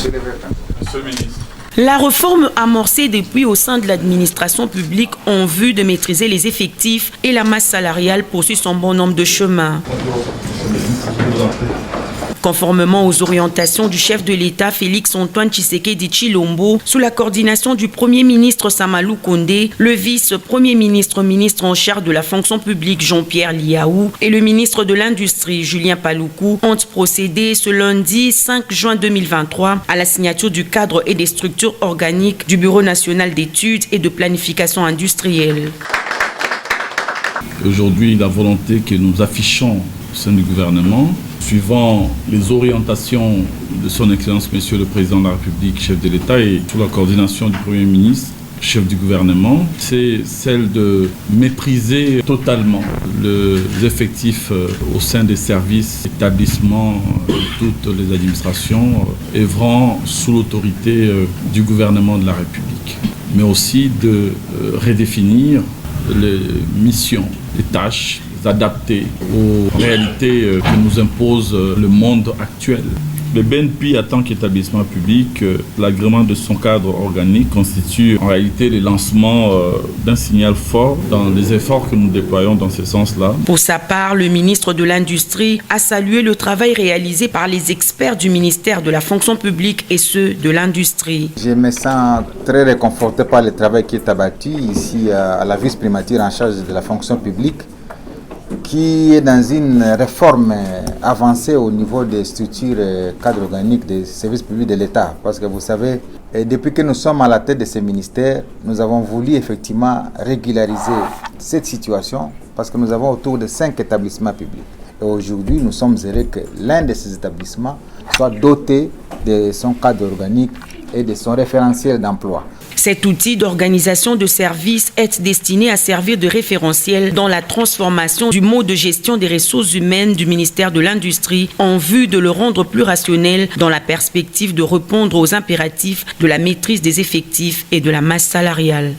Monsieur le ministre. La réforme amorcée depuis au sein de l'administration publique en vue de maîtriser les effectifs et la masse salariale poursuit son bon nombre de chemins. Conformément aux orientations du chef de l'État Félix-Antoine Tshisekedi Tshilombo, sous la coordination du Premier ministre Samalou Kondé, le vice-premier ministre en charge de la fonction publique Jean-Pierre Liaou et le ministre de l'Industrie Julien Paluku ont procédé ce lundi 5 juin 2023 à la signature du cadre et des structures organiques du Bureau national d'études et de planification industrielle. Aujourd'hui, la volonté que nous affichons au sein du gouvernement, suivant les orientations de son Excellence Monsieur le Président de la République, chef de l'État, et sous la coordination du Premier ministre, chef du gouvernement, c'est celle de mépriser totalement les effectifs au sein des services, établissements, toutes les administrations œuvrant sous l'autorité du gouvernement de la République, mais aussi de redéfinir les missions, les tâches, adaptées aux réalités que nous impose le monde actuel. Le BNP, en tant qu'établissement public, l'agrément de son cadre organique constitue en réalité le lancement d'un signal fort dans les efforts que nous déployons dans ce sens-là. Pour sa part, le ministre de l'Industrie a salué le travail réalisé par les experts du ministère de la fonction publique et ceux de l'Industrie. Je me sens très réconforté par le travail qui est abattu ici à la vice-primature en charge de la fonction publique, qui est dans une réforme avancée au niveau des structures cadres organiques des services publics de l'État. Parce que vous savez, depuis que nous sommes à la tête de ces ministères, nous avons voulu effectivement régulariser cette situation parce que nous avons autour de 5 établissements publics. Et aujourd'hui, nous sommes heureux que l'un de ces établissements soit doté de son cadre organique et de son référentiel d'emploi. Cet outil d'organisation de services est destiné à servir de référentiel dans la transformation du mode de gestion des ressources humaines du ministère de l'Industrie en vue de le rendre plus rationnel dans la perspective de répondre aux impératifs de la maîtrise des effectifs et de la masse salariale.